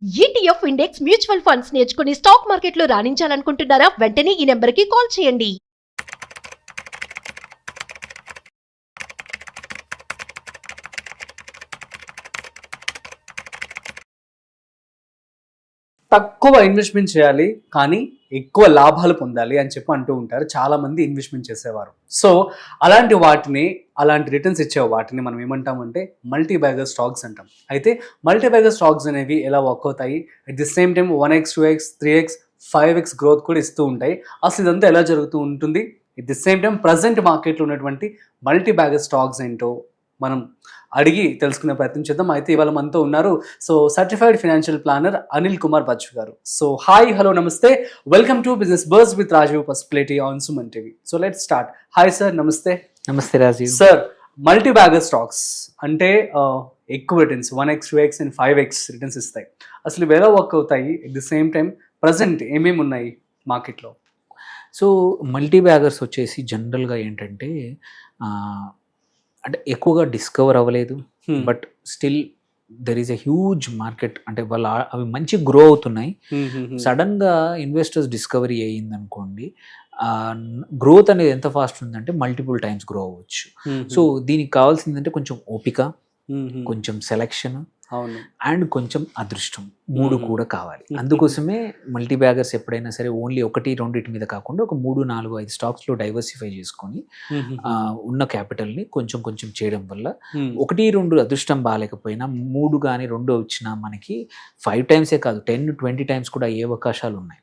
ETF index mutual funds నేర్చుకుని stock మార్కెట్లో రాణించాలనుకుంటున్నారా? వెంటనే ఈ నెంబర్కి కాల్ చేయండి. తక్కువ ఇన్వెస్ట్మెంట్ చేయాలి కానీ ఎక్కువ లాభాలు పొందాలి అని చెప్పి అంటూ ఉంటారు చాలా మంది ఇన్వెస్ట్మెంట్ చేసేవారు. సో అలాంటి రిటర్న్స్ ఇచ్చే వాటిని మనం ఏమంటామంటే మల్టీ బ్యాగర్ స్టాక్స్ అంటాం. అయితే మల్టీ బ్యాగర్ స్టాక్స్ అనేవి ఎలా వర్క్ అవుతాయి, at the same time 1x 2x 3x 5x growth కూడా ఇస్తూ ఉంటాయి. అసలు ఇదంతా ఎలా జరుగుతూ ఉంటుంది, at the same time present మార్కెట్లో ఉన్నటువంటి మల్టీ బ్యాగర్ స్టాక్స్ ఏంటో మనం అడిగి తెలుసుకునే ప్రయత్నం చేద్దాం. అయితే ఇవాళ మనతో ఉన్నారు so certified financial planner Anil Kumar Bachchu గారు. సో హాయ్, హలో, నమస్తే, welcome to business buzz with Rajiv Pasupuleti on Suman TV. So let's start. Hi sir, నమస్తే. నమస్తే Rajiv sir, multi bagger stocks అంటే ఎక్కువ returns 1x 2x and 5x returns ఇస్తాయి. అసలు ఇవి ఎలా వర్క్ అవుతాయి, at the same time present ఏమేమి ఉన్నాయి మార్కెట్లో? సో మల్టీ బ్యాగర్స్ వచ్చేసి జనరల్గా ఏంటంటే అంటే ఎక్కువగా డిస్కవర్ అవ్వలేదు, but still there is a huge market. అంటే వాళ్ళు అవి మంచి గ్రో అవుతున్నాయి. సడన్గా ఇన్వెస్టర్స్ డిస్కవరీ అయ్యింది అనుకోండి, గ్రోత్ అనేది ఎంత ఫాస్ట్ ఉందంటే మల్టిపుల్ టైమ్స్ గ్రో అవ్వచ్చు. సో దీనికి కావాల్సిందంటే కొంచెం ఓపిక, కొంచెం సెలెక్షన్ అండ్ కొంచెం అదృష్టం, మూడు కూడా కావాలి. అందుకోసమే మల్టీ బ్యాగర్స్ ఎప్పుడైనా సరే ఓన్లీ 1-2 మీద కాకుండా ఒక 3-4-5 స్టాక్స్లో డైవర్సిఫై చేసుకొని ఉన్న క్యాపిటల్ని కొంచెం కొంచెం చేయడం వల్ల 1-2 అదృష్టం బాగాలేకపోయినా 3 కానీ 2 వచ్చినా మనకి 5 టైమ్సే కాదు 10-20 టైమ్స్ కూడా అయ్యే అవకాశాలు ఉన్నాయి.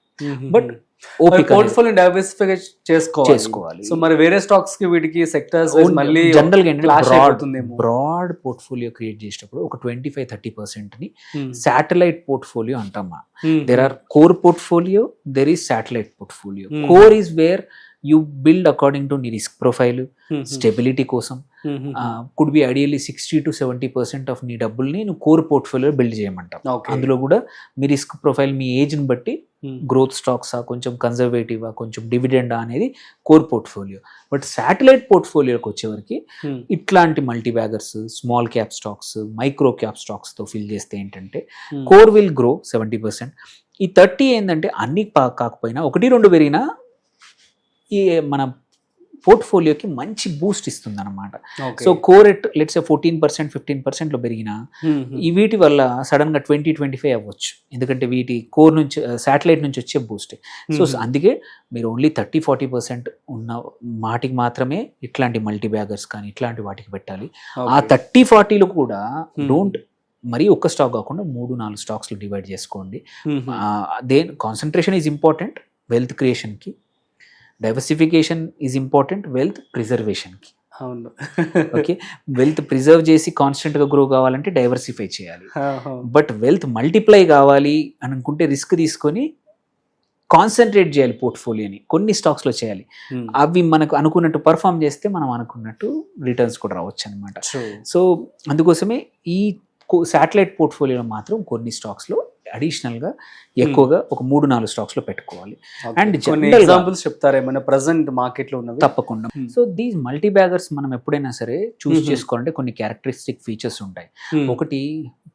బట్ పోర్ట్ఫోలియో డైవర్సిఫై చేసుకోవాలి. సో మరి వేరే స్టాక్స్ కి వీటికి సెక్టర్స్ మళ్ళీ జనరల్ గా బ్రాడ్ పోర్ట్ఫోలియో క్రియేట్ చేసేటప్పుడు ఒక 25-30% ని శాటిలైట్ పోర్ట్ఫోలియో అంటామా. There are core portfolio, there is satellite portfolio. Core is where you build according to నీ రిస్క్ ప్రొఫైల్, స్టెబిలిటీ కోసం. కుడ్ బి ఐడియల్లీ 60-70% ఆఫ్ నీ డబ్బుల్ని నువ్వు కోర్ పోర్ట్ఫోలియో బిల్డ్ చేయమంటావు. అందులో కూడా మీ రిస్క్ ప్రొఫైల్, మీ ఏజ్ని బట్టి గ్రోత్ స్టాక్సా, కొంచెం కన్జర్వేటివా, కొంచెం డివిడెండా అనేది కోర్ పోర్ట్ఫోలియో. బట్ శాటిలైట్ పోర్ట్ఫోలియోకి వచ్చేవరకు ఇట్లాంటి multi baggers, small cap stocks, micro cap స్టాక్స్తో ఫిల్ చేస్తే ఏంటంటే కోర్ విల్ గ్రో 70%. ఈ 30 ఏంటంటే అన్ని కాకపోయినా 1-2 పెరిగినా ఈ మన పోర్ట్ఫోలియోకి మంచి బూస్ట్ ఇస్తుంది అనమాట. సో కోర్ ఎట్ లెట్స్ 14%, 15%లో పెరిగినా ఈ వీటి వల్ల సడన్ గా 20-25 అవ్వచ్చు, ఎందుకంటే వీటి కోర్ నుంచి శాటిలైట్ నుంచి వచ్చే బూస్ట్. సో అందుకే మీరు ఓన్లీ 30-40% ఉన్న వాటికి మాత్రమే ఇట్లాంటి మల్టీ బ్యాగర్స్ కానీ ఇట్లాంటి వాటికి పెట్టాలి. ఆ 30-40లో కూడా డోంట్ మరీ ఒక్క స్టాక్ కాకుండా 3-4 స్టాక్స్లో డివైడ్ చేసుకోండి. కాన్సన్ట్రేషన్ ఈజ్ ఇంపార్టెంట్ వెల్త్ క్రియేషన్కి, డైవర్సిఫికేషన్ ఈజ్ ఇంపార్టెంట్ వెల్త్ ప్రిజర్వేషన్కి. అవును, ఓకే, వెల్త్ ప్రిజర్వ్ చేసి కాన్స్టెంట్గా గ్రో కావాలంటే డైవర్సిఫై చేయాలి. బట్ వెల్త్ మల్టిప్లై కావాలి అనుకుంటే రిస్క్ తీసుకొని కాన్సన్ట్రేట్ చేయాలి పోర్ట్ఫోలియోని, కొన్ని స్టాక్స్లో చేయాలి. అవి మనకు అనుకున్నట్టు పర్ఫామ్ చేస్తే మనం అనుకున్నట్టు రిటర్న్స్ కూడా రావచ్చు అనమాట. సో అందుకోసమే ఈ శాటిలైట్ పోర్ట్ఫోలియోలో మాత్రం కొన్ని స్టాక్స్లో అడిషనల్గా ఎక్కువగా ఒక 3-4 స్టాక్స్లో పెట్టుకోవాలి. అండ్ ఎగ్జాంపుల్స్ చెప్తారా ఏమైనా ప్రెజెంట్ మార్కెట్లో ఉన్నవి? తప్పకుండా. సో దీస్ మల్టీ బ్యాగర్స్ మనం ఎప్పుడైనా సరే చూస్ చేసుకోవాలంటే కొన్ని క్యారెక్టరిస్టిక్ ఫీచర్స్ ఉంటాయి. ఒకటి,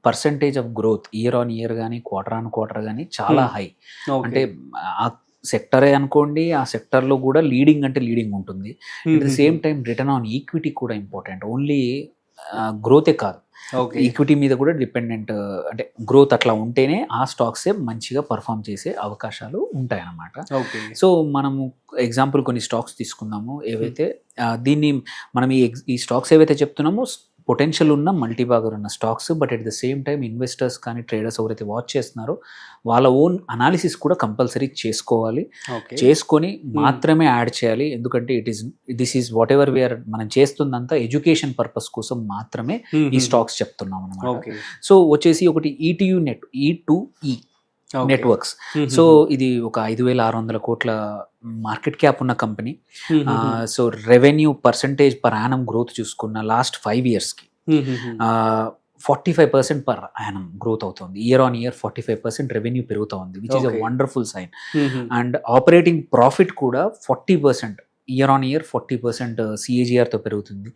percentage of growth year on year కానీ క్వార్టర్ ఆన్ క్వార్టర్ కానీ చాలా హై. అంటే ఆ సెక్టరే అనుకోండి, ఆ సెక్టర్లో కూడా లీడింగ్ అంటే లీడింగ్ ఉంటుంది. At the same time return on equity కూడా ఇంపార్టెంట్. ఓన్లీ గ్రోతే కాదు, ఈక్విటీ మీద కూడా డిపెండెంట్. అంటే గ్రోత్ అట్లా ఉంటేనే ఆ స్టాక్సే మంచిగా పర్ఫామ్ చేసే అవకాశాలు ఉంటాయి అన్నమాట. సో మనము ఎగ్జాంపుల్ కొన్ని స్టాక్స్ తీసుకుందాము ఏవైతే దీన్ని మనం ఈ స్టాక్స్ ఏవైతే చెప్తున్నామో పొటెన్షియల్ ఉన్న మల్టీ బ్యాగర్ ఉన్న stocks. But at the same time investors కానీ ట్రేడర్స్ ఎవరైతే వాచ్ చేస్తున్నారో వాళ్ళ ఓన్ అనాలిసిస్ కూడా కంపల్సరీ చేసుకోవాలి. చేసుకొని మాత్రమే యాడ్ చేయాలి. ఎందుకంటే this is whatever we are మనం చేస్తుందంతా ఎడ్యుకేషన్ పర్పస్ కోసం మాత్రమే ఈ స్టాక్స్ చెప్తున్నాం అనమాట. సో వచ్చేసి ఒకటి E2E నెట్వర్క్స్. సో ఇది ఒక 5,600 కోట్ల మార్కెట్ క్యాప్ ఉన్న company. So revenue percentage per annum growth చూసుకున్న లాస్ట్ 5 yearsకి 45% పర్ యానం గ్రోత్ అవుతుంది. ఇయర్ ఆన్ ఇయర్ 45% రెవెన్యూ పెరుగుతూ ఉంది, which is a wonderful sign. And operating profit కూడా 40% ఇయర్ ఆన్ ఇయర్ 40% CAGRతో పెరుగుతుంది.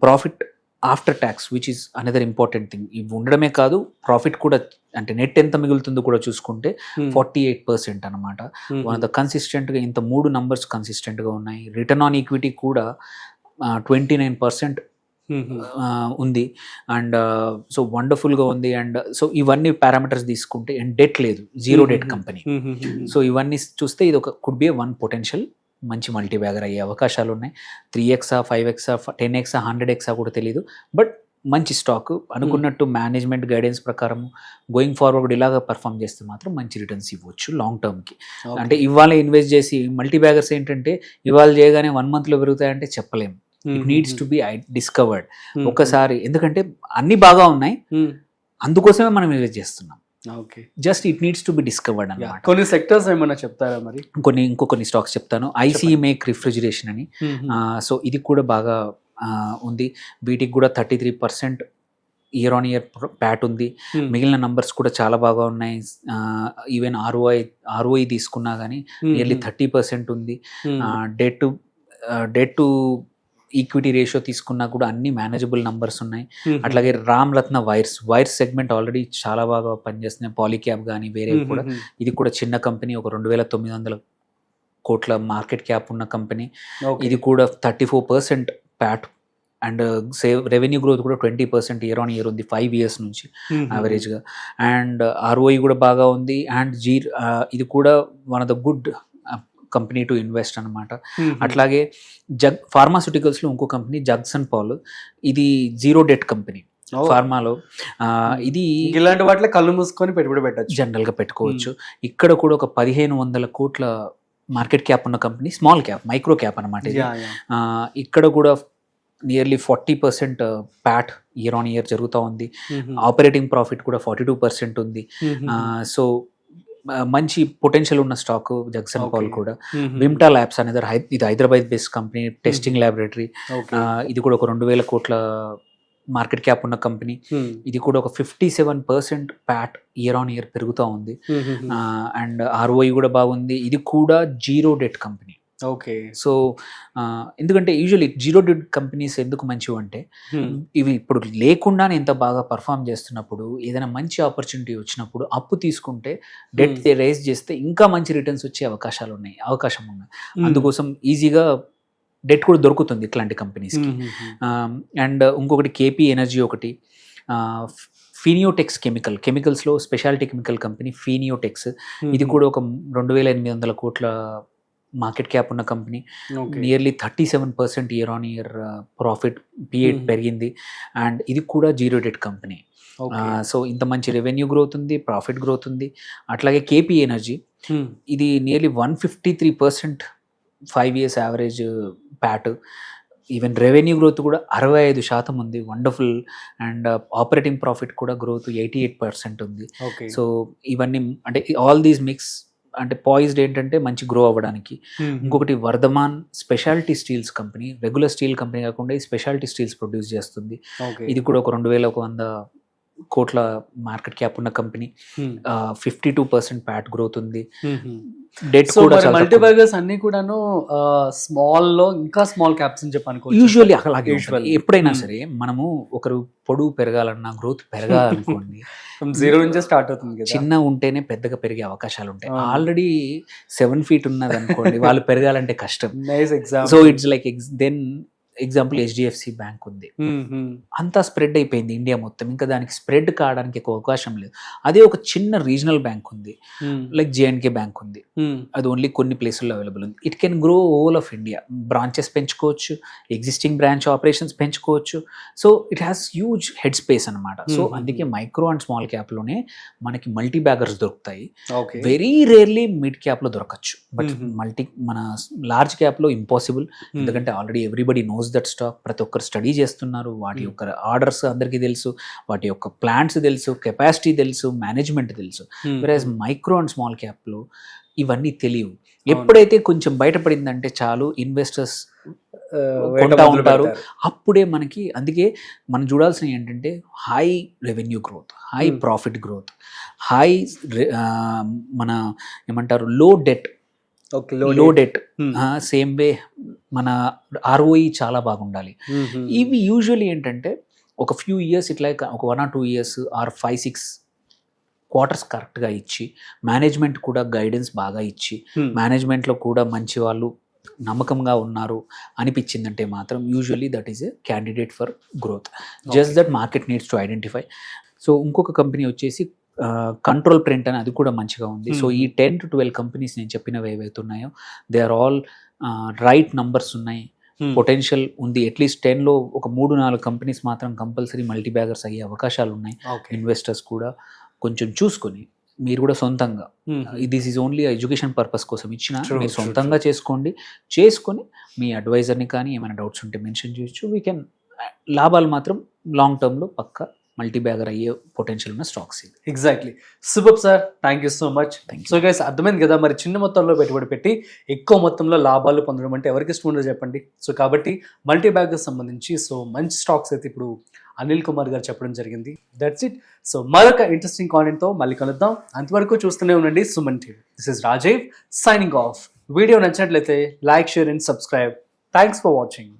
Profit after tax which is another important thing. ఇవి ఉండడమే కాదు, ప్రాఫిట్ కూడా అంటే నెట్ ఎంత మిగులుతుందో కూడా చూసుకుంటే 48% అనమాట. వన్ ఆఫ్ ద కన్సిస్టెంట్గా ఇంత 3 numbers కన్సిస్టెంట్గా ఉన్నాయి. రిటర్న్ ఆన్ ఈక్విటీ కూడా 29% ఉంది. అండ్ సో వండర్ఫుల్గా ఉంది. అండ్ సో ఇవన్నీ పారామీటర్స్ తీసుకుంటే, అండ్ డెట్ లేదు, 0 debt కంపెనీ. సో ఇవన్నీ చూస్తే ఇది ఒక కుడ్ బి వన్ పొటెన్షియల్ మంచి మల్టీ బ్యాగర్ అయ్యే అవకాశాలు ఉన్నాయి. 3x 5x 10x 100x కూడా తెలియదు, బట్ మంచి స్టాక్. అనుకున్నట్టు మేనేజ్మెంట్ గైడెన్స్ ప్రకారం గోయింగ్ ఫార్వర్డ్ ఇలాగా పర్ఫామ్ చేస్తే మాత్రం మంచి రిటర్న్స్ ఇవ్వచ్చు లాంగ్ టర్మ్కి. అంటే ఇవాళ ఇన్వెస్ట్ చేసి మల్టీ బ్యాగర్స్ ఏంటంటే ఇవాళ చేయగానే 1 monthలో పెరుగుతాయంటే చెప్పలేము. It needs to be discovered ఒకసారి, ఎందుకంటే అన్ని బాగా ఉన్నాయి, అందుకోసమే మనం ఇన్వెస్ట్ చేస్తున్నాం. Just it needs to be discovered అన్నమాట. కొన్ని సెక్టర్స్ ఏమైనా చెప్తారా మరి? ఇంకొన్ని స్టాక్స్ చెప్తాను. ఐసీ మేక్ రిఫ్రిజిరేషన్ అని, సో ఇది కూడా బాగా ఉంది. వీటికి కూడా 33% ఇయర్ ఆన్ ఇయర్ ప్యాట్ ఉంది. మిగిలిన నంబర్స్ కూడా చాలా బాగా ఉన్నాయి. ఈవెన్ ఆర్ఓఐ తీసుకున్నా కానీ నియర్లీ 30% ఉంది. డెట్ టు ఈక్విటీ రేషియో తీసుకున్నా కూడా అన్ని మేనేజబుల్ నంబర్స్ ఉన్నాయి. అట్లాగే రామ్ రత్న వైర్స్ సెగ్మెంట్ ఆల్రెడీ చాలా బాగా పనిచేస్తున్నాయి. పాలీక్యాప్ కానీ వేరే కూడా, ఇది కూడా చిన్న కంపెనీ, ఒక 2,900 కోట్ల మార్కెట్ క్యాప్ ఉన్న కంపెనీ. ఇది కూడా 34% ప్యాట్ అండ్ రెవెన్యూ గ్రోత్ కూడా 20% ఇయర్ ఆన్ ఇయర్ ఉంది 5 years నుంచి యావరేజ్గా. అండ్ ఆర్ఓఐ కూడా బాగా ఉంది. అండ్ ఇది కూడా one of the good company to invest అనమాట. అట్లాగే ఫార్మాస్యూటికల్స్లో ఇంకో కంపెనీ జగ్సన్ పాల్, ఇది 0 debt కంపెనీ ఫార్మాలో. ఇది ఇలాంటి వాటిలో కళ్ళు మూసుకొని పెట్టుబడి పెట్టచ్చు, జనరల్గా పెట్టుకోవచ్చు. ఇక్కడ కూడా ఒక 1,500 కోట్ల మార్కెట్ క్యాప్ ఉన్న company, small cap, micro cap అనమాట. ఇక్కడ కూడా nearly 40% Pat year on year జరుగుతూ ఉంది. ఆపరేటింగ్ ప్రాఫిట్ కూడా 42% ఉంది. సో మంచి పొటెన్షియల్ ఉన్న స్టాక్ జగ్సన్ పాల్ కూడా. విమ్టా ల్యాబ్స్ అనేది ఇది Hyderabad based company, testing laboratory. ఇది కూడా ఒక 2,000 కోట్ల మార్కెట్ క్యాప్ ఉన్న కంపెనీ. ఇది కూడా ఒక 57% ప్యాట్ ఇయర్ ఆన్ ఇయర్ పెరుగుతూ ఉంది. అండ్ ఆర్ఓఐ కూడా బాగుంది. ఇది కూడా 0 debt కంపెనీ. ఓకే. సో ఎందుకంటే యూజువల్లీ 0 debt కంపెనీస్ ఎందుకు మంచివి అంటే, ఇవి ఇప్పుడు లేకుండానే ఎంత బాగా పర్ఫామ్ చేస్తున్నప్పుడు, ఏదైనా మంచి ఆపర్చునిటీ వచ్చినప్పుడు అప్పు తీసుకుంటే డెట్ రైజ్ చేస్తే ఇంకా మంచి రిటర్న్స్ వచ్చే అవకాశం ఉన్నాయి. అందుకోసం ఈజీగా డెట్ కూడా దొరుకుతుంది ఇట్లాంటి కంపెనీస్కి. అండ్ ఇంకొకటి కేపీ ఎనర్జీ ఒకటి, ఫీనియోటెక్స్ కెమికల్స్లో స్పెషాలిటీ కెమికల్ కంపెనీ ఫీనియోటెక్స్. ఇది కూడా ఒక 2,800 కోట్ల మార్కెట్ క్యాప్ ఉన్న company. Nearly 37% year on year profit P/E పెరిగింది. అండ్ ఇది కూడా 0 debt కంపెనీ. సో ఇంత మంచి రెవెన్యూ గ్రోత్ ఉంది, ప్రాఫిట్ గ్రోత్ ఉంది. అట్లాగే కేపీ ఎనర్జీ, ఇది nearly 153% 5 years average PAT. Even revenue growth కూడా 65% ఉంది, వండర్ఫుల్. అండ్ ఆపరేటింగ్ ప్రాఫిట్ కూడా గ్రోత్ 88% ఉంది. సో ఇవన్నీ అంటే ఆల్ దీస్ మిక్స్ అంటే పాయిజ్డ్ ఏంటంటే మంచి గ్రో అవ్వడానికి. ఇంకొకటి Vardhman speciality steels company, regular steel company కాకుండా ఈ స్పెషాలిటీ స్టీల్స్ ప్రొడ్యూస్ చేస్తుంది. ఇది కూడా ఒక 2,100 కోట్ల మార్కెట్ క్యాప్ ఉన్న కంపెనీ. 52% ప్యాట్ గ్రోత్ ఉంది. డెట్ కూడా మల్టీ బ్యాగర్స్ అన్ని కూడాను స్మాల్ లో ఇంకా స్మాల్ క్యాప్స్ అని చెప్పి యూజువల్లీ అలాగే. ఎప్పుడైనా సరే మనము ఒకరు పొడుగు పెరగాలన్నా, గ్రోత్ పెరగాలనుకోండి, 0 నుంచే స్టార్ట్ అవుతుంది. చిన్న ఉంటేనే పెద్దగా పెరిగే అవకాశాలు ఉంటాయి. ఆల్రెడీ 7 feet ఉన్నది అనుకోండి, వాళ్ళు పెరగాలంటే కష్టం. So it's like then example HDFC bank ఉంది, అంతా స్ప్రెడ్ అయిపోయింది ఇండియా మొత్తం, ఇంకా దానికి స్ప్రెడ్ కావడానికి ఎక్కువ అవకాశం లేదు. అదే ఒక చిన్న రీజనల్ బ్యాంక్ ఉంది, లైక్ JNK బ్యాంక్ ఉంది, అది ఓన్లీ కొన్ని ప్లేసుల్లో అవైలబుల్ ఉంది. It can grow all of India, branches పెంచుకోవచ్చు, ఎగ్జిస్టింగ్ బ్రాంచ్ ఆపరేషన్స్ పెంచుకోవచ్చు. So it has huge head space అనమాట. సో అందుకే మైక్రో అండ్ స్మాల్ క్యాప్లోనే మనకి మల్టీ బ్యాగర్స్ దొరుకుతాయి. వెరీ రేర్లీ మిడ్ క్యాప్లో దొరకచ్చు, బట్ మన లార్జ్ క్యాప్లో ఇంపాసిబుల్. ఎందుకంటే already everybody knows that stock, ప్రతి ఒక్కరు స్టడీ చేస్తున్నారు, వాటి యొక్క ఆర్డర్స్ అందరికీ తెలుసు, వాటి యొక్క ప్లాన్స్ తెలుసు, కెపాసిటీ తెలుసు, మేనేజ్మెంట్ తెలుసు. వెరాజ్ మైక్రో అండ్ స్మాల్ క్యాప్లో ఇవన్నీ తెలియవు. ఎప్పుడైతే కొంచెం బయటపడిందంటే చాలు ఇన్వెస్టర్స్ కొంటా ఉంటారు. అప్పుడే మనకి, అందుకే మనం చూడాల్సిన ఏంటంటే high revenue growth, high profit growth, high మన ఏమంటారు లో డెట్, సేమ్ వే మన ROE చాలా బాగుండాలి. ఇవి యూజువల్లీ ఏంటంటే ఒక ఫ్యూ ఇయర్స్ ఇట్లా ఒక 1 or 2 years ఆర్ 5-6 క్వార్టర్స్ కరెక్ట్గా ఇచ్చి మేనేజ్మెంట్ కూడా గైడెన్స్ బాగా ఇచ్చి మేనేజ్మెంట్లో కూడా మంచి వాళ్ళు నమ్మకంగా ఉన్నారు అనిపించిందంటే మాత్రం usually that is a candidate for growth. Just that market needs to identify. So ఇంకొక కంపెనీ వచ్చేసి కంట్రోల్ ప్రింట్ అని, అది కూడా మంచిగా ఉంది. సో ఈ 10 to 12 కంపెనీస్ నేను చెప్పినవి ఏవైతే ఉన్నాయో they are all right numbers ఉన్నాయి, పొటెన్షియల్ ఉంది. అట్లీస్ట్ 10లో ఒక 3-4 కంపెనీస్ మాత్రం కంపల్సరీ మల్టీ బ్యాగర్స్ అయ్యే అవకాశాలు ఉన్నాయి. ఇన్వెస్టర్స్ కూడా కొంచెం చూసుకొని మీరు కూడా సొంతంగా, this is only education purpose కోసం ఇచ్చిన, మీరు సొంతంగా చేసుకొని మీ అడ్వైజర్ని కానీ ఏమైనా డౌట్స్ ఉంటే మెన్షన్ చేయొచ్చు. వీ కెన్ లాభాలు మాత్రం లాంగ్ టర్మ్లో పక్క మల్టీ బ్యాగర్ అయ్యే పొటెన్షియల్ ఉన్న స్టాక్స్ ఇది. Exactly. Super sir, thank you so much. So guys, అర్థమైంది కదా మరి, చిన్న మొత్తంలో పెట్టుబడి పెట్టి ఎక్కువ మొత్తంలో లాభాలు పొందడం అంటే ఎవరికి ఇష్టం ఉండదు చెప్పండి. సో కాబట్టి మల్టీ బ్యాగర్స్ సంబంధించి సో మంచి స్టాక్స్ అయితే ఇప్పుడు అనిల్ కుమార్ గారు చెప్పడం జరిగింది. That's it. సో మరొక ఇంట్రెస్టింగ్ కాంటెంట్తో మళ్ళీ కలుద్దాం. అంతవరకు చూస్తూనే ఉండండి Suman TV. This is Rajiv signing off. Video నచ్చినట్లయితే like, share and subscribe. Thanks for watching.